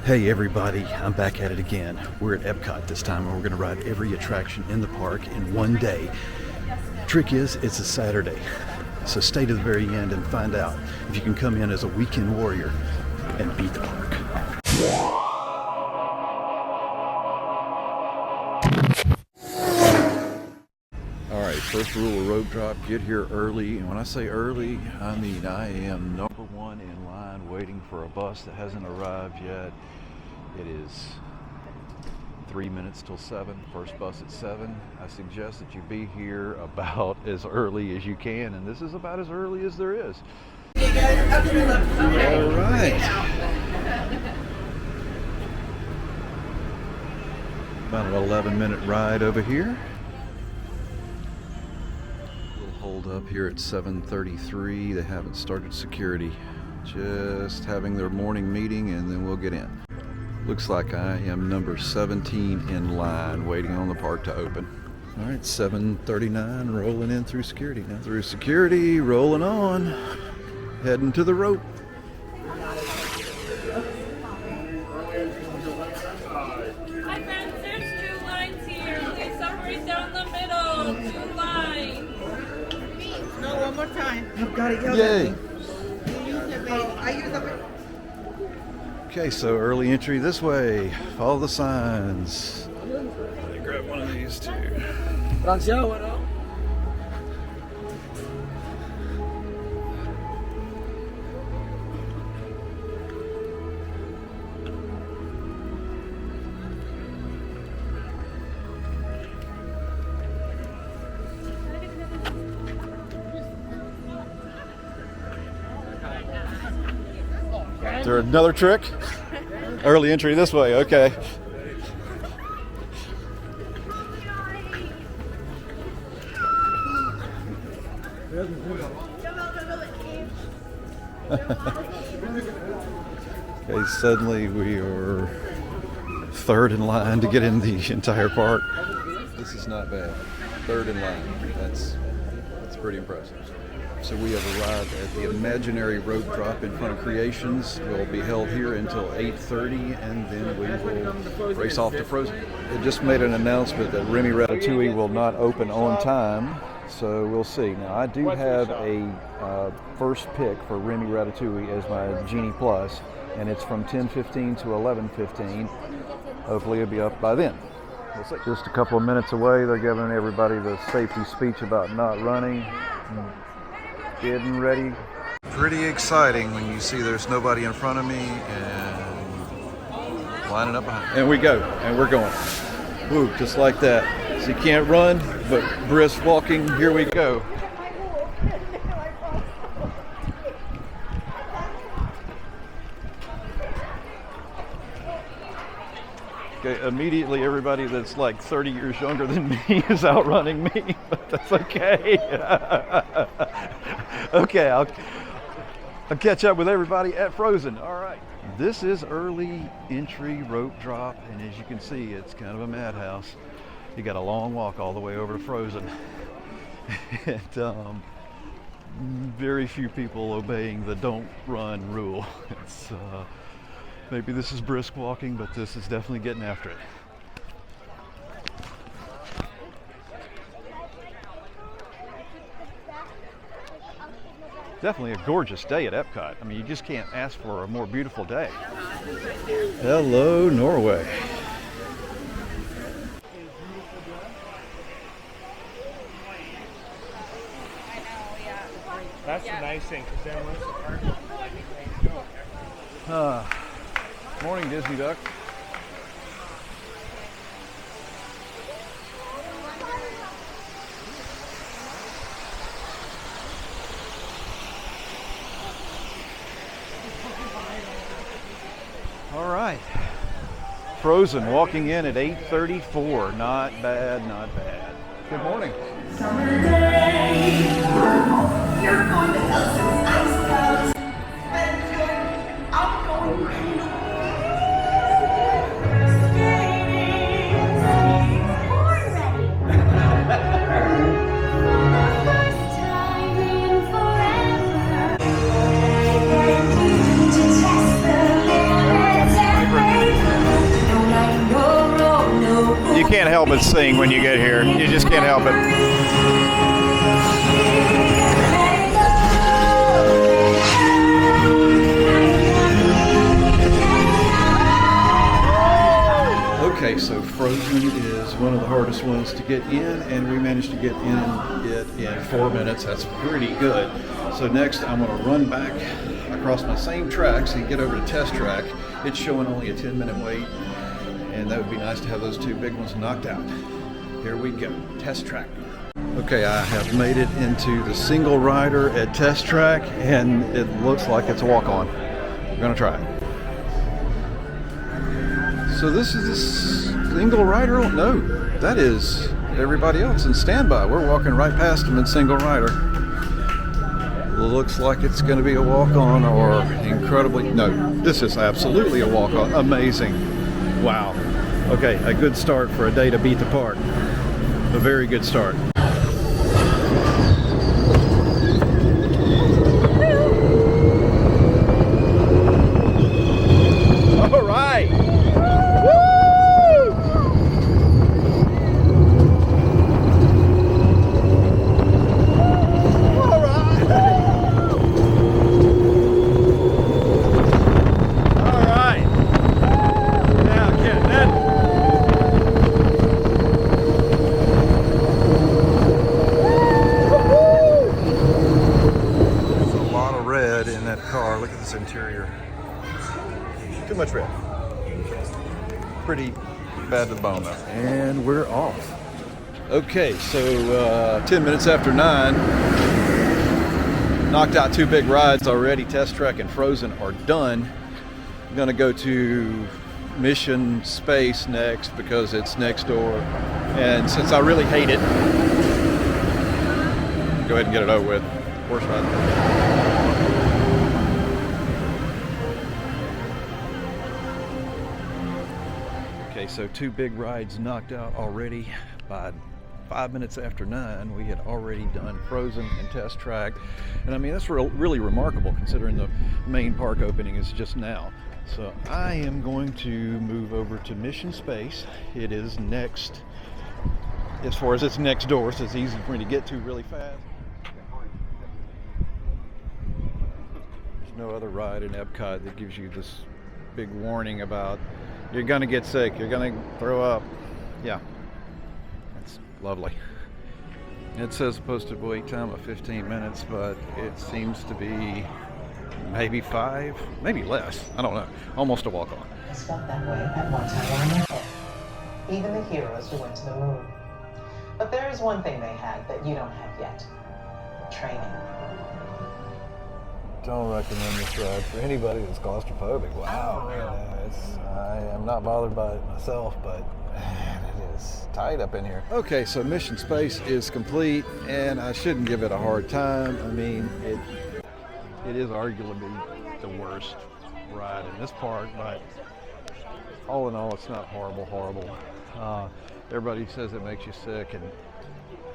Hey everybody, I'm back at it again. We're at Epcot this time and we're gonna ride every attraction in the park in one day. Trick is, it's a Saturday. So stay to the very end and find out if you can come in as a weekend warrior and beat the park. All right, first rule of rope drop, get here early. And when I say early, I mean I am number one in line waiting for a bus that hasn't arrived yet. It is 3 minutes till 7, first bus at 7. I suggest that you be here about as early as you can, and this is about as early as there is. All right. About an 11-minute ride over here. We'll hold up here at 7:33. They haven't started security. Just having their morning meeting and then we'll get in. Looks like I am number 17 in line waiting on the park to open. All right, 7:39, rolling in through security. Now through security, rolling on, heading to the rope. Hi friends, there's 2 lines here. Please separate down the middle. 2 lines. No, one more time. I've got it. Yay! I use the. Okay, so early entry this way. Follow the signs. Let me grab one of these too. Is there another trick? Early entry this way, okay. Okay, suddenly we are third in line to get in the entire park. This is not bad. Third in line. That's pretty impressive. So we have arrived at the imaginary rope drop in front of Creations. Will be held here until 8:30, and then we will race off to Frozen. It just made an announcement that Remy Ratatouille will not open on time, so we'll see. Now I do have a first pick for Remy Ratatouille as my Genie Plus, and it's from 10:15 to 11:15. Hopefully it'll be up by then. We'll see. Just a couple of minutes away, they're giving everybody the safety speech about not running. Getting ready. Pretty exciting when you see there's nobody in front of me and lining up behind. And we go, and we're going. Woo, just like that. So you can't run, but brisk walking, here we go. Okay, immediately everybody that's like 30 years younger than me is outrunning me, but that's okay. Okay, I'll catch up with everybody at Frozen. All right. This is early entry rope drop, and as you can see, it's kind of a madhouse. You got a long walk all the way over to Frozen. And very few people obeying the don't run rule. It's maybe this is brisk walking, but this is definitely getting after it. Definitely a gorgeous day at Epcot. I mean, you just can't ask for a more beautiful day. Hello, Norway. That's the nice thing, because then once the park. Morning, Disney Duck. All right. Frozen walking in at 8:34. Not bad, not bad. Good morning. You're going to Elson's Ice House. I'm going you can't help but sing when you get here. You just can't help it. Okay, so Frozen is one of the hardest ones to get in, and we managed to get in it in 4 minutes. That's pretty good. So next I'm going to run back across my same tracks and get over to Test Track. It's showing only a 10-minute wait, and that would be nice to have those two big ones knocked out. Here we go, Test Track. Okay, I have made it into the single rider at Test Track, and it looks like it's a walk-on. I'm going to try it. So this is the single rider? No, that is everybody else in standby. We're walking right past them in single rider. Looks like it's going to be a walk-on or incredibly... No, this is absolutely a walk-on. Amazing. Wow. Okay, a good start for a day to beat the park. A very good start. All right. Interior. Too much red. Pretty bad to the bone though. And we're off. Okay, so 10 minutes after 9. Knocked out two big rides already. Test Track and Frozen are done. I'm gonna go to Mission Space next because it's next door. And since I really hate it, go ahead and get it over with. Horse ride. Okay, so two big rides knocked out already. By 5 minutes after 9, we had already done Frozen and Test Track. And I mean, that's really remarkable considering the main park opening is just now. So I am going to move over to Mission Space. It is next, as far as it's next door, so it's easy for me to get to really fast. There's no other ride in Epcot that gives you this big warning about you're gonna get sick, you're gonna throw up. Yeah, it's lovely. It says posted wait time of 15 minutes, but it seems to be maybe 5, maybe less. I don't know. Almost a walk-on. It's felt that way at one time on Earth. Even the heroes who went to the moon. But there is one thing they had that you don't have yet. Training. Don't recommend this ride for anybody that's claustrophobic. Wow. I am not bothered by it myself, but man, it is tight up in here. Okay, so Mission Space is complete, and I shouldn't give it a hard time. I mean, it is arguably the worst ride in this park, but all in all, it's not horrible. Everybody says it makes you sick, and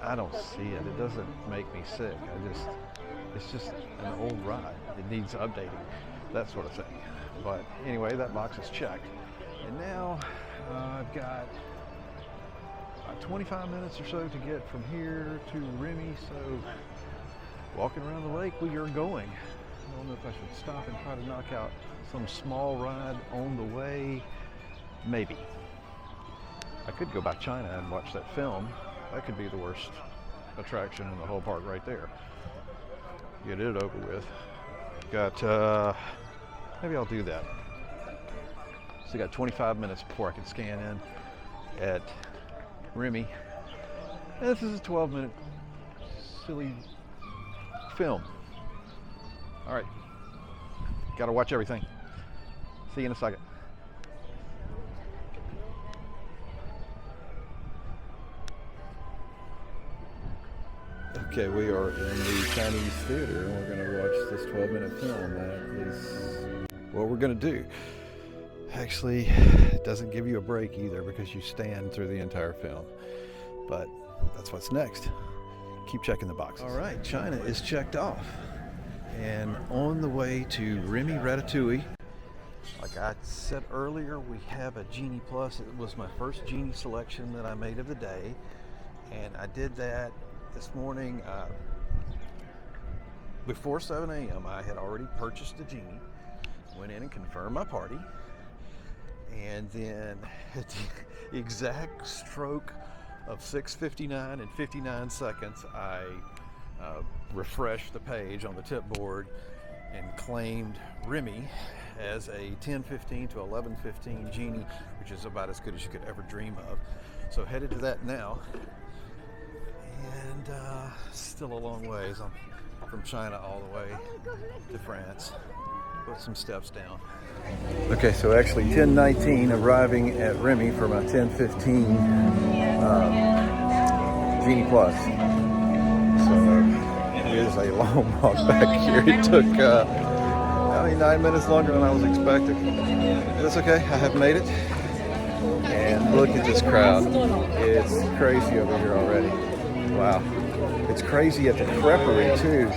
I don't see it. It doesn't make me sick. It's just an old ride. It needs updating, that sort of thing. But anyway, that box is checked. And now I've got 25 minutes or so to get from here to Remy. So walking around the lake, we are going. I don't know if I should stop and try to knock out some small ride on the way. Maybe. I could go by China and watch that film. That could be the worst attraction in the whole park right there. Get it over with. Got, maybe I'll do that. So I got 25 minutes before I can scan in at Remy. And this is a 12-minute silly film. All right, gotta watch everything. See you in a second. Okay, we are in the Chinese theater and we're going to watch this 12-minute film. That is what we're going to do. Actually, it doesn't give you a break either because you stand through the entire film. But that's what's next. Keep checking the boxes. All right, China is checked off. And on the way to Remy Ratatouille, Like I said earlier, we have a Genie Plus. It was my first Genie selection that I made of the day, and I did that this morning. Before 7 a.m. I had already purchased a Genie, went in and confirmed my party, and then at the exact stroke of 6:59 and 59 seconds, I refreshed the page on the tip board and claimed Remy as a 10:15 to 11:15 Genie, which is about as good as you could ever dream of. So headed to that now, and still a long ways. I'm from China all the way to France. Put some steps down. Okay, so actually 10:19 arriving at Remy for my 10:15 Genie Plus. So it is a long walk back here. It took 9 minutes longer than I was expecting. That's okay, I have made it. And look at this crowd. It's crazy over here already. Wow. It's crazy at the creperie too.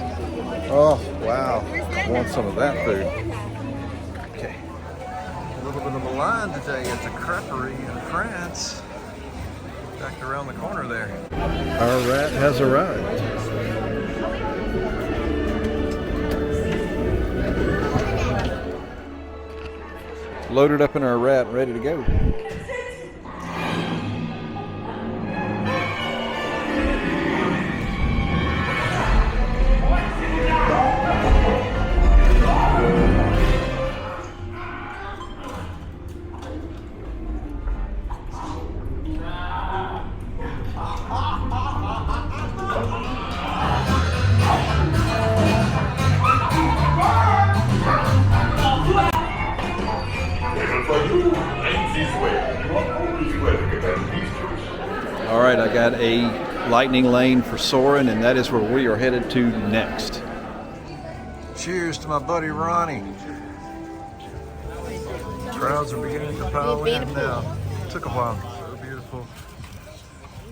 Oh, wow. I want some of that food. Okay. A little bit of a line today at the creperie in France. Back around the corner there. Our rat has arrived. Loaded up in our rat, ready to go. All right, I got a lightning lane for Soarin', and that is where we are headed to next. Cheers to my buddy Ronnie. Crowds are beginning to pile in now. It took a while. So beautiful.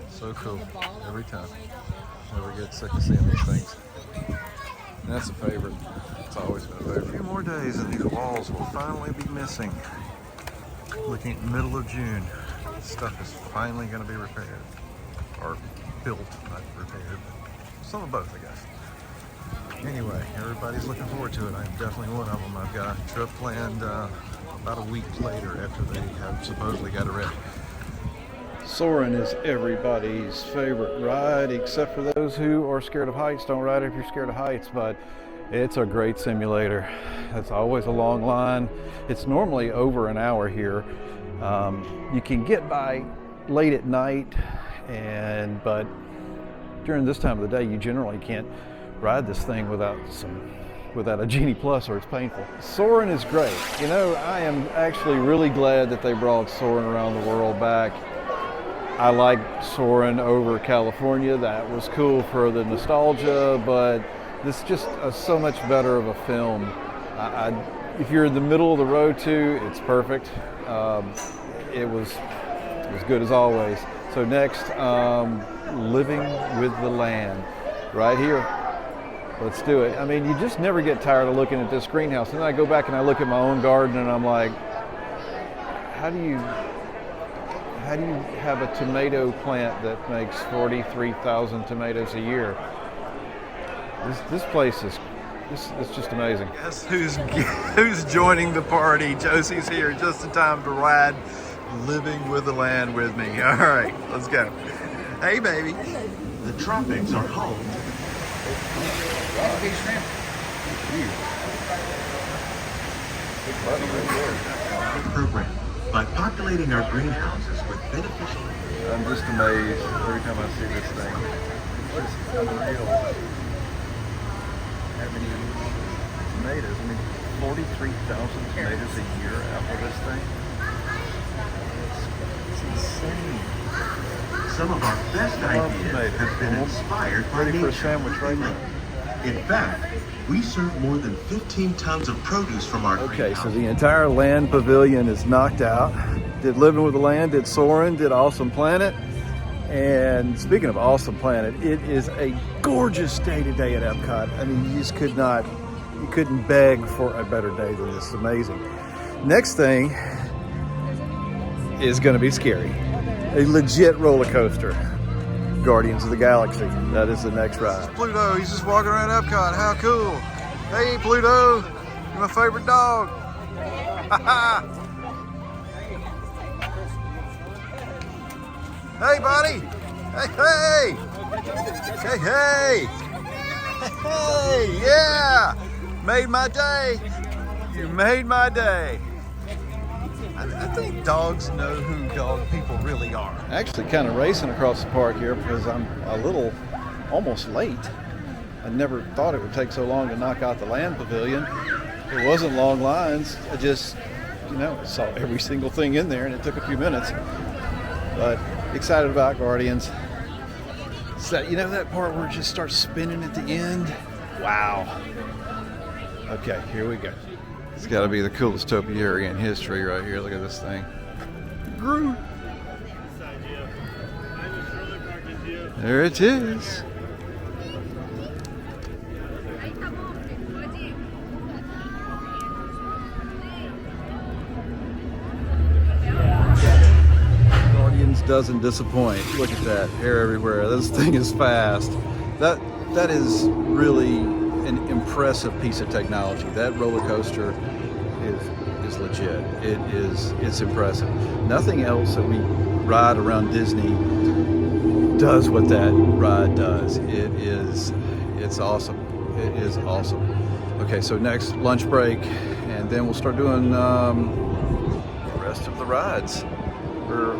So cool. Every time. Never get sick of seeing these things. And that's a favorite. It's always been a favorite. A few more days and these walls will finally be missing. Looking at the middle of June. This stuff is finally going to be repaired. Or built, not repaired. Some of both, I guess. Anyway, everybody's looking forward to it. I'm definitely one of them. I've got a trip planned about a week later after they have supposedly got it ready. Soarin' is everybody's favorite ride, except for those who are scared of heights. Don't ride if you're scared of heights, but it's a great simulator. It's always a long line. It's normally over an hour here. You can get by late at night, but during this time of the day, you generally can't ride this thing without a Genie Plus, or it's painful. Soarin' is great. You know, I am actually really glad that they brought Soarin' around the world back. I like Soarin' over California. That was cool for the nostalgia, but this is just so much better of a film. If you're in the middle of the road too, it's perfect. It was good as always. So next, Living with the Land, right here. Let's do it. I mean, you just never get tired of looking at this greenhouse. And then I go back and I look at my own garden and I'm like, how do you have a tomato plant that makes 43,000 tomatoes a year? This place is just amazing. Guess who's joining the party? Josie's here just in time to ride Living with the Land with me. All right, let's go. Hey, baby. The tropics are home. Program by populating our greenhouses with beneficial. I'm just amazed every time I see this thing. It's just unreal. How many tomatoes? I mean, 43,000 tomatoes a year out of this thing. It's insane. Some of our best ideas have been inspired by Ready nature. for a sandwich right now. In fact, we serve more than 15 tons of produce from our Okay, so greenhouse. the entire land pavilion is knocked out. Did Living with the Land, did Soarin', did Awesome Planet. And speaking of Awesome Planet, it is a gorgeous day today at Epcot. I mean, you couldn't beg for a better day than this. It's amazing. Next thing is going to be scary. A legit roller coaster. Guardians of the Galaxy. That is the next ride. Pluto, he's just walking around Epcot. How cool. Hey, Pluto. You're my favorite dog. Hey, buddy. Hey, hey. Hey, hey. Hey, yeah. Made my day. You made my day. I think dogs know who dog people really are. Actually kind of racing across the park here because I'm a little almost late. I never thought it would take so long to knock out the land pavilion. It wasn't long lines. I just, saw every single thing in there and it took a few minutes. But excited about Guardians. So, that part where it just starts spinning at the end? Wow. Okay, here we go. It's got to be the coolest topiary in history right here. Look at this thing. Groot. There it is. Guardians doesn't disappoint. Look at that. Hair everywhere. This thing is fast. That is really an impressive piece of technology. That roller coaster is legit. It's impressive. Nothing else that we ride around Disney does what that ride does. It's awesome. It is awesome. Okay, so next lunch break, and then we'll start doing the rest of the rides. We're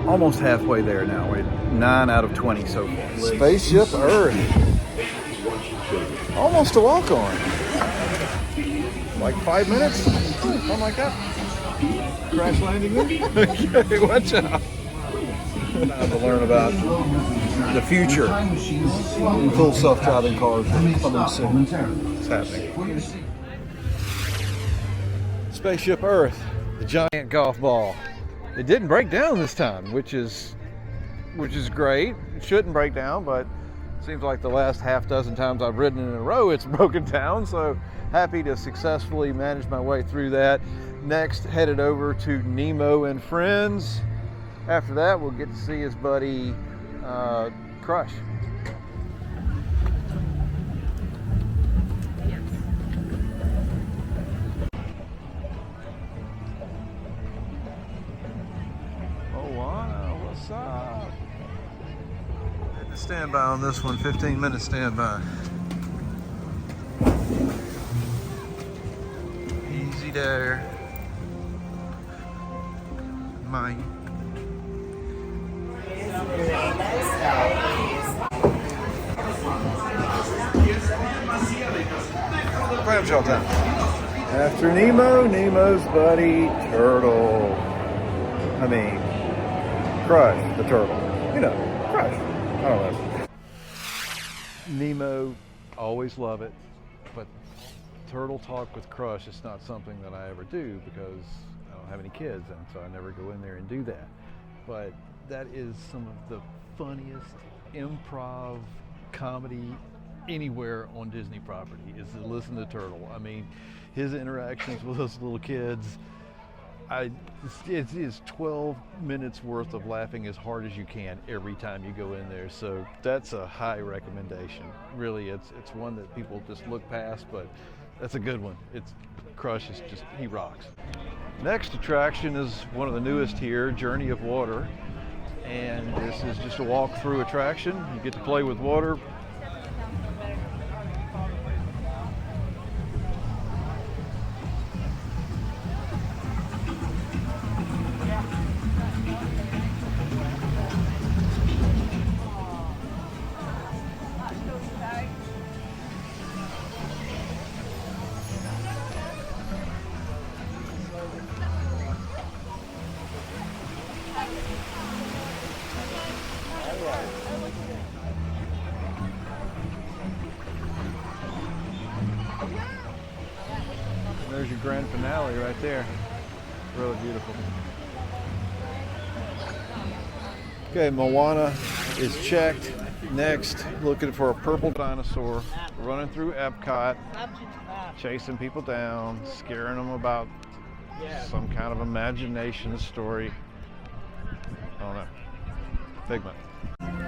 almost halfway there now. We're 9 out of 20 so far. Spaceship Earth. Almost a walk-on. Like 5 minutes? Something like that. Crash landing in? Okay, watch out. Time to learn about the future. Full self-driving cars coming soon. It's happening. Spaceship Earth, the giant golf ball. It didn't break down this time, which is great. It shouldn't break down, but seems like the last half dozen times I've ridden in a row, it's broken down. So happy to successfully manage my way through that. Next, headed over to Nemo and Friends. After that, we'll get to see his buddy Crush. Oh, wow, what's up? Standby on this one, 15-minute standby. Easy there. Mine. Clamshell time. After Nemo, Nemo's buddy Turtle. Crush the turtle. Crush. I don't know. Nemo, always love it, but turtle talk with Crush is not something that I ever do because I don't have any kids, and so I never go in there and do that. But that is some of the funniest improv comedy anywhere on Disney property is to listen to Turtle. His interactions with those little kids, it is 12 minutes worth of laughing as hard as you can every time you go in there. So that's a high recommendation. Really, it's one that people just look past, but that's a good one. Crush is just, he rocks. Next attraction is one of the newest here, Journey of Water. And this is just a walk-through attraction. You get to play with water. There's your grand finale right there. Really beautiful. Okay, Moana is checked. Next, looking for a purple dinosaur running through Epcot, chasing people down, scaring them about some kind of imagination story. I don't know. Figment.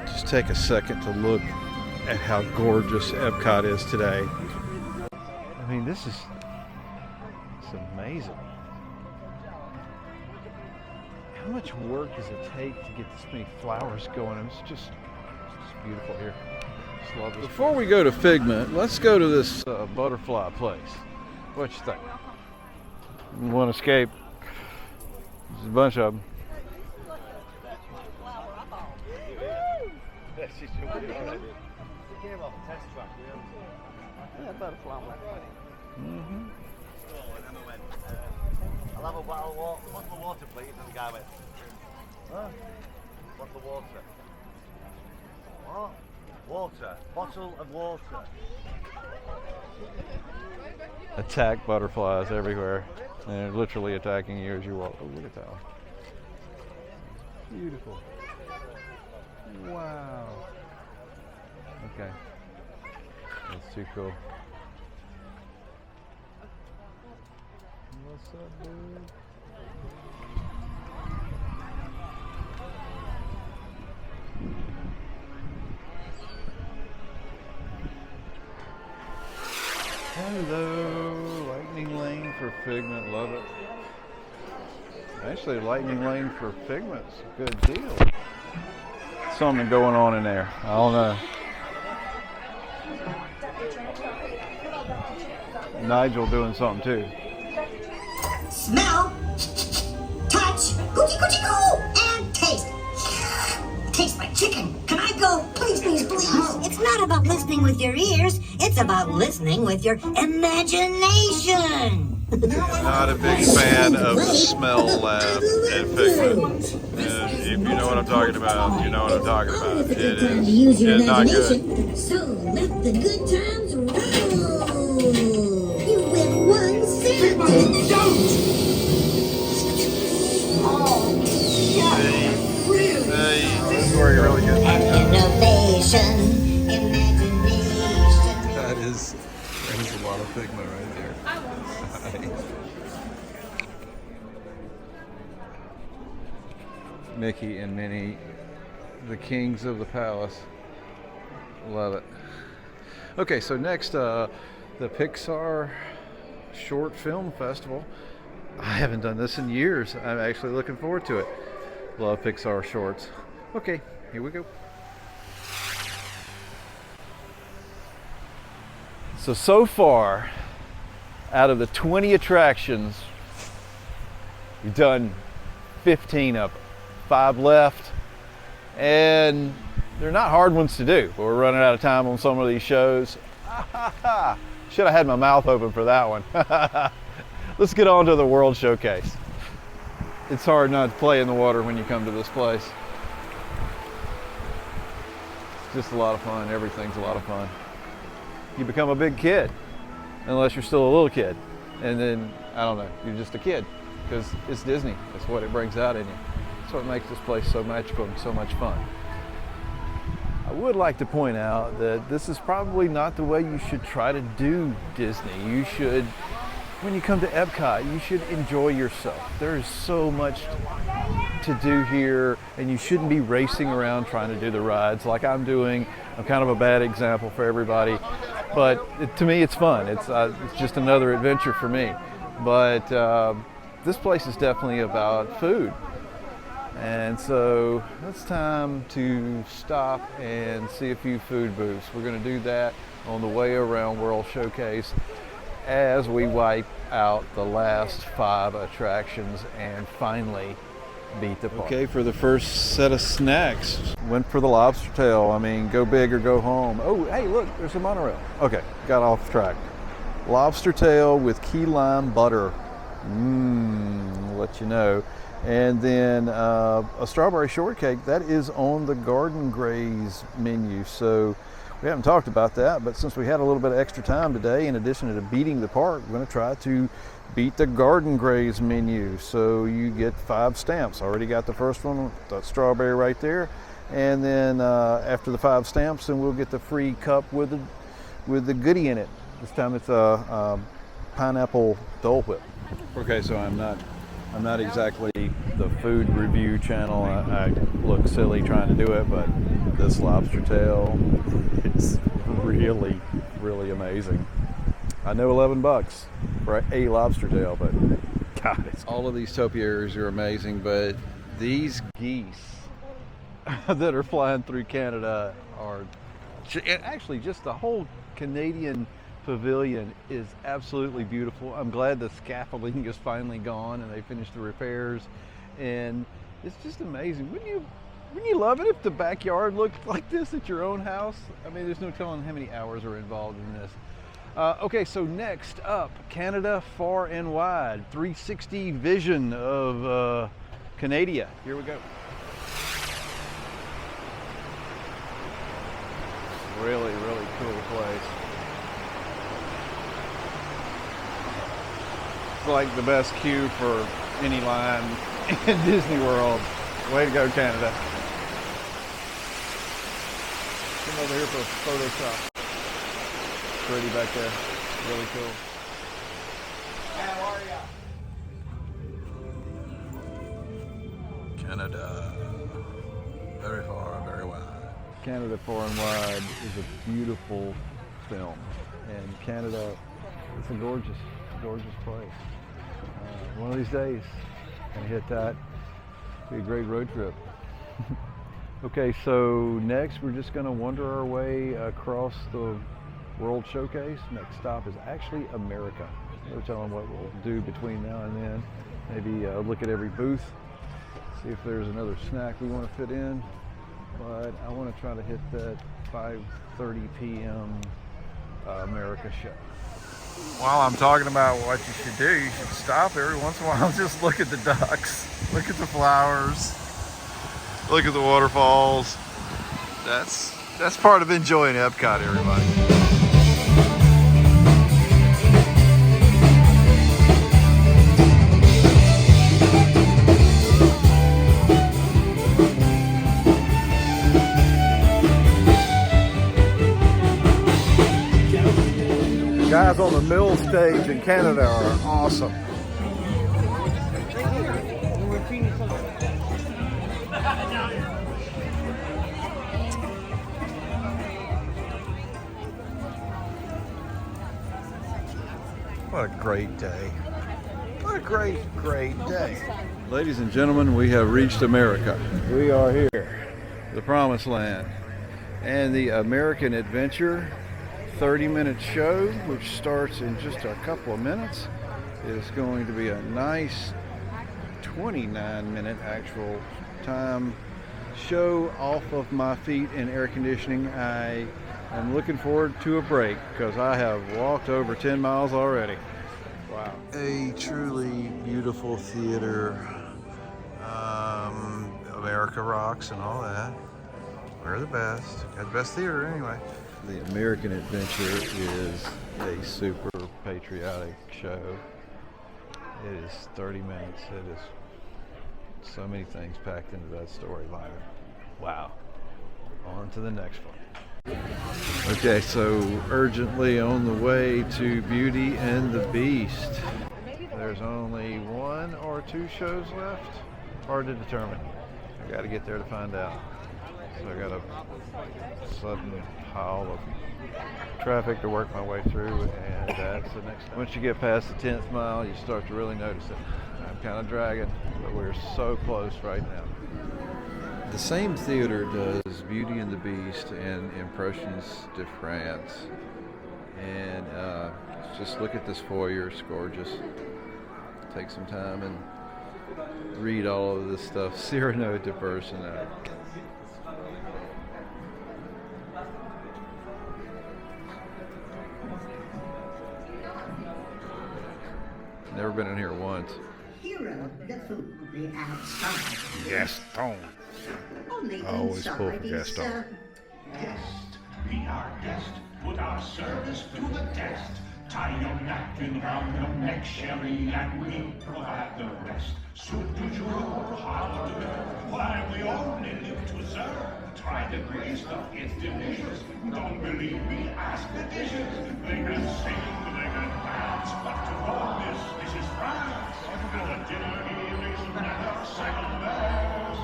Just take a second to look at how gorgeous Epcot is today. I mean, it's amazing. How much work does it take to get this many flowers going? It's just beautiful here. Just love this. Before we go to Figment, let's go to this butterfly place. What you think? You want to escape? There's a bunch of them. Mm-hmm. I'll have a bottle of water. What's the water, please? And the guy went, huh? What's the water? What? Water. Bottle of water. Attack butterflies everywhere. And they're literally attacking you as you walk. Oh, look at that one. Beautiful. Wow. Okay. That's too cool. What's up, dude? Hello, lightning lane for Figment, love it. Actually, lightning lane for Figment's a good deal. Something going on in there, I don't know. Nigel doing something too. Smell, touch, coochie coochie coo, and taste. Taste like chicken. Can I go? Please, please, please. It's not about listening with your ears. It's about listening with your imagination. Not a big fan of the smell lab at Figment. And if you know what I'm talking about, you know what I'm talking about. It is not good. So let the good times roll. You win one cent. This is where you really get Innovation, imagination. that is a lot of Figment right there. Mickey and Minnie, the kings of the palace. Love it. Okay, so next, the Pixar Short Film Festival. I haven't done this in years. I'm actually looking forward to it. Love Pixar shorts. Okay, here we go. So far, out of the 20 attractions, we've done 15 of them. 5 left, and they're not hard ones to do. But we're running out of time on some of these shows. Should have had my mouth open for that one. Let's get on to the World Showcase. It's hard not to play in the water when you come to this place. It's just a lot of fun. Everything's a lot of fun. You become a big kid, unless you're still a little kid. And then, I don't know, you're just a kid, because it's Disney. That's what it brings out in you. That's what makes this place so magical and so much fun. I would like to point out that this is probably not the way you should try to do Disney. You should, when you come to Epcot, you should enjoy yourself. There is so much to do here, and you shouldn't be racing around trying to do the rides like I'm doing. I'm kind of a bad example for everybody, but to me it's fun. It's just another adventure for me. But this place is definitely about food. And so it's time to stop and see a few food booths. We're going to do that on the way around World Showcase as we wipe out the last 5 attractions and finally beat the park. Okay, for the first set of snacks, went for the lobster tail. I mean, go big or go home. Oh, hey, look, there's a monorail. Okay, got off track. Lobster tail with key lime butter. I'll let you know. And then a strawberry shortcake, that is on the Garden Graze menu. So we haven't talked about that, but since we had a little bit of extra time today, in addition to beating the park, we're going to try to beat the Garden Graze menu. So you get 5 stamps. Already got the first one, the strawberry right there. And then after the 5 stamps, then we'll get the free cup with the goodie in it. This time it's a pineapple Dole Whip. Okay, so I'm not exactly the food review channel. I look silly trying to do it, but this lobster tail is really, really amazing. I know $11 for a lobster tail, but God, all of these topiaries are amazing, but these geese that are flying through Canada are actually just the whole Canadian pavilion is absolutely beautiful. I'm glad the scaffolding is finally gone and they finished the repairs, and it's just amazing. Wouldn't you love it if the backyard looked like this at your own house? I mean, there's no telling how many hours are involved in this. Okay, so next up, Canada Far and Wide, 360 vision of Canada. Here we go. Really, really cool place. It's like the best queue for any line in Disney World. Way to go, Canada. Come over here for a photo shop. Pretty back there. Really cool. How are ya? Canada. Very far, very wide. Canada Far and Wide is a beautiful film, and Canada, it's a gorgeous, gorgeous place. One of these days, gonna hit that. Be a great road trip. Okay, so next we're just gonna wander our way across the World Showcase. Next stop is actually America. No telling what we'll do between now and then. Maybe look at every booth, see if there's another snack we want to fit in. But I want to try to hit that 5:30 p.m. America show. While I'm talking about what you should do, you should stop every once in a while and just look at the ducks, look at the flowers, look at the waterfalls. That's part of enjoying Epcot, everybody. Guys on the mill stage in Canada are awesome. What a great day. What a great, great day. Ladies and gentlemen, we have reached America. We are here, the promised land. And the American Adventure 30-minute show, which starts in just a couple of minutes, is going to be a nice 29-minute actual time show off of my feet in air conditioning. I am looking forward to a break because I have walked over 10 miles already. Wow. A truly beautiful theater. America rocks and all that. We're the best. Got the best theater anyway. The American Adventure is a super patriotic show. It is 30 minutes. It is so many things packed into that storyline. Wow. On to the next one. Okay, so urgently on the way to Beauty and the Beast. There's only 1 or 2 shows left. Hard to determine. I got to get there to find out. So I got a sudden pile of traffic to work my way through, and that's the next. Once you get past the 10th mile, you start to really notice it. I'm kind of dragging, but we're so close right now. The same theater does Beauty and the Beast and Impressions de France, and just look at this foyer. It's gorgeous. Take some time and read all of this stuff. Cyrano de Bergerac. Never been in here once. Hero, the food be outside. Gaston. Only Always pull for inside is, Gaston. Guest, be our guest, put our service to the test. Tie your napkin round your neck, Sherry, and we'll provide the rest. Soup du jour, hors d'oeuvre, why we only live to serve. Try the great stuff, it's delicious. Don't believe me, ask the dishes. They can sing, they advance, but to all this is France. And the dinner here is never second best.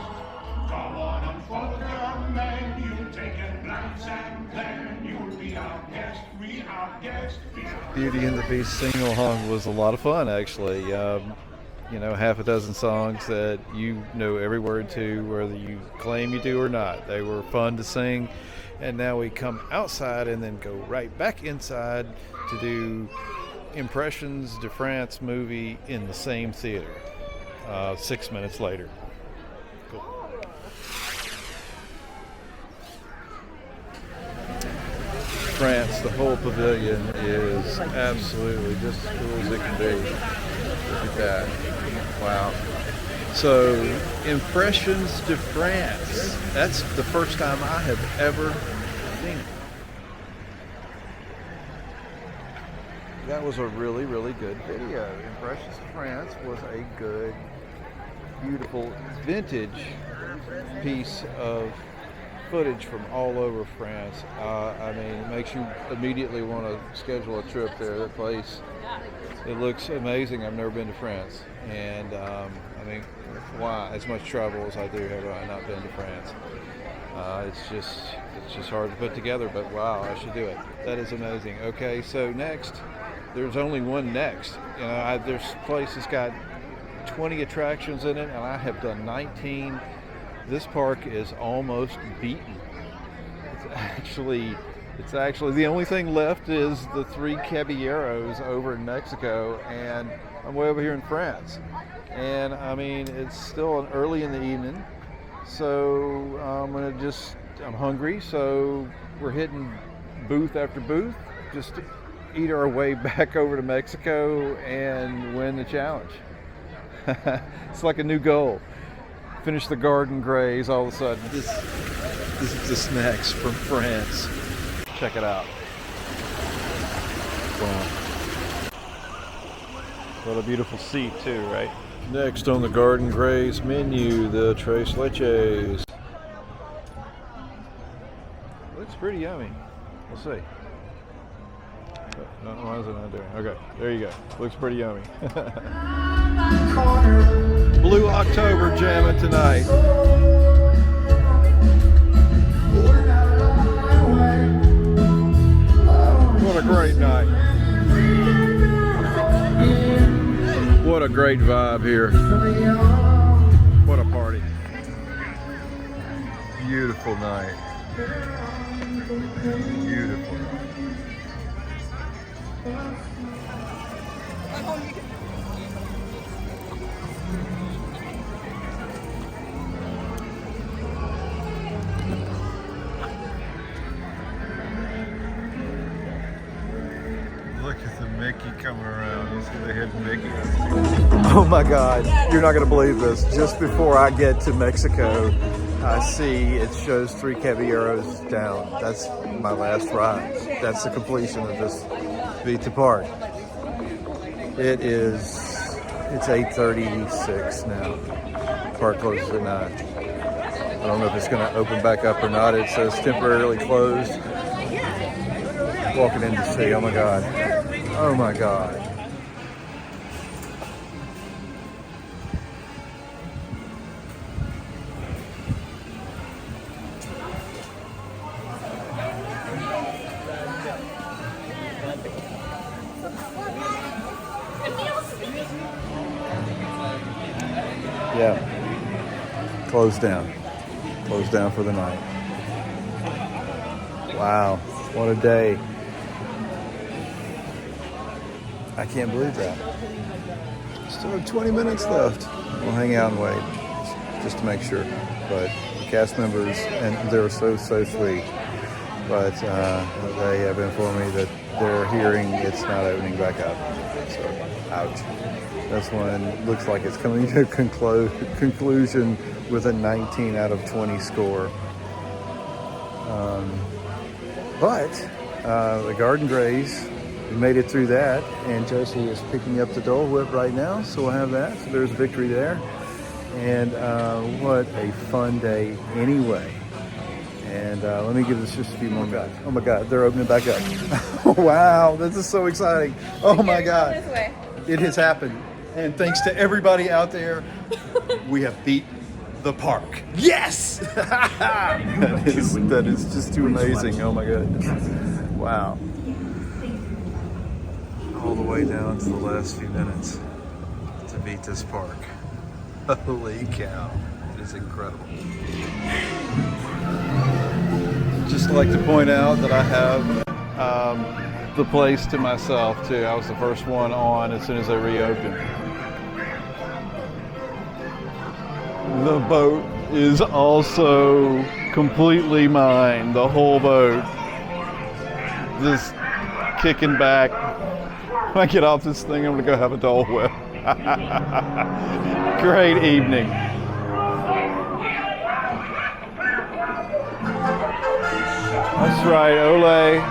Go on, unfold your menu, take a glance, and then you'll be our guest. We our guest. Beauty and the Beast sing-along was a lot of fun, actually. You know, half a dozen songs that you know every word to, whether you claim you do or not. They were fun to sing, and now we come outside and then go right back inside to do Impressions de France movie in the same theater 6 minutes later. Cool. France, the whole pavilion is absolutely just as cool as it can be. Look at that. Wow. So, Impressions de France. That's the first time I have ever seen it. That was a really, really good video. Impressions de France was a good, beautiful, vintage piece of footage from all over France. I mean, it makes you immediately want to schedule a trip there. That place, it looks amazing. I've never been to France, and I mean, why? As much travel as I do, have I not been to France? It's just hard to put together. But wow, I should do it. That is amazing. Okay, so next, there's only one next. You know, this place has got 20 attractions in it, and I have done 19. This park is almost beaten. It's actually the only thing left is the Three Caballeros over in Mexico, and I'm way over here in France. And I mean, it's still early in the evening, so I'm hungry, so we're hitting booth after booth just to eat our way back over to Mexico and win the challenge. It's like a new goal. Finish the garden graze all of a sudden. This is the snacks from France. Check it out. Wow. What a beautiful seat too, right? Next on the garden graze menu, the tres leches. Looks pretty yummy. We'll see. No, why is it not doing? Okay, there you go. Looks pretty yummy. Blue October jamming tonight. What a great night. What a great vibe here. What a party. Beautiful night. Beautiful night. Look at the Mickey coming around. You see the hidden Mickey? Oh my God, you're not gonna believe this. Just before I get to Mexico, I see it shows Three Caballeros down. That's my last ride. That's the completion of this Vita Park. It's 8:36 now. Park closes at 9. I don't know if it's gonna open back up or not. It says temporarily closed. Walking in to see, oh my God. Oh my God. Yeah. Closed down. Closed down for the night. Wow. What a day. I can't believe that. Still have 20 minutes left. We'll hang out and wait just to make sure. But the cast members, and they're so sweet. But they have informed me that they're hearing it's not opening back up. So, ouch. This one looks like it's coming to a conclusion with a 19 out of 20 score. But the Garden Graze, we made it through that, and Josie is picking up the Dole Whip right now, so we'll have that. So there's victory there. And what a fun day anyway. And let me give this just a few more minutes. Oh my God, they're opening back up. Wow, this is so exciting. Oh my God. This way. It has happened. And thanks to everybody out there, we have beat the park. Yes! that is just too amazing. Oh my goodness. Wow. All the way down to the last few minutes to beat this park. Holy cow. It is incredible. Just like to point out that I have the place to myself too. I was the first one on as soon as they reopened. The boat is also completely mine, the whole boat. Just kicking back. When I get off this thing, I'm gonna go have a Dole Whip. Great evening. That's right, Ole.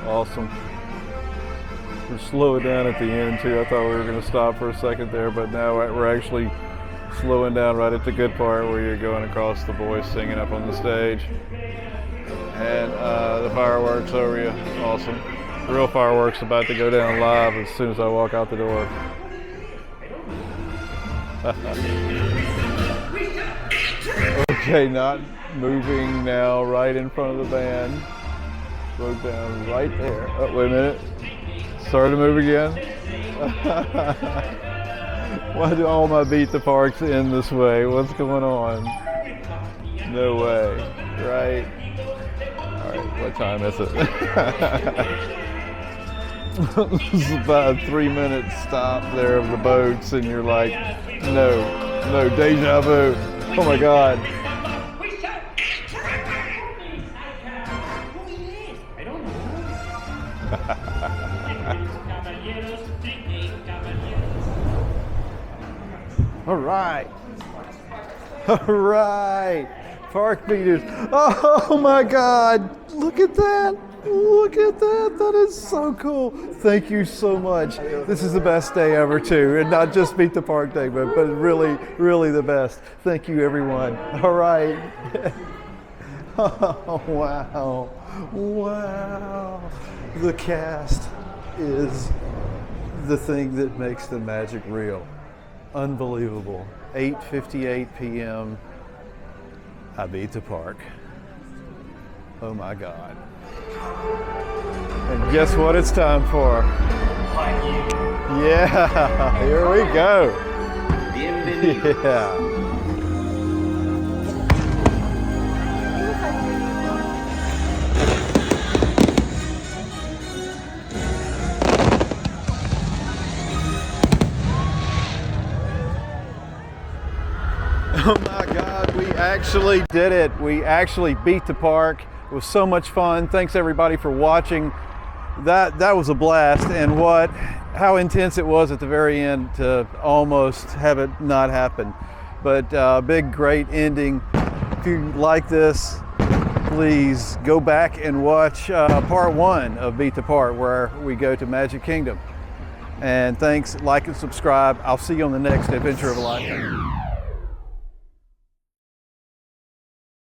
Awesome. We're slowing down at the end too. I thought we were going to stop for a second there, but now we're actually slowing down right at the good part where you're going across the boys singing up on the stage. And the fireworks over you. Awesome. Real fireworks about to go down live as soon as I walk out the door. Okay, not moving now, right in front of the band. Broke down right there. Oh, wait a minute. Started to move again. Why do all my beat the parks end this way? What's going on? No way. Right? All right, what time is it? This is about a 3-minute stop there of the boats, and you're like, no, deja vu. Oh my God. All right, park beaters. Oh my God, look at that. That is so cool. Thank you so much. This is the best day ever too, and not just Beat the Park Day, but really the best. Thank you everyone. All right. Oh, wow. The cast is the thing that makes the magic real. Unbelievable. 8:58 p.m. I beat the park. Oh my God. And guess what it's time for? Yeah, here we go. Yeah. Oh my God, we actually did it. We actually beat the park. It was so much fun. Thanks everybody for watching. That was a blast, and how intense it was at the very end to almost have it not happen. But big, great ending. If you like this, please go back and watch part 1 of Beat the Park, where we go to Magic Kingdom. And thanks, like and subscribe. I'll see you on the next adventure of a lifetime.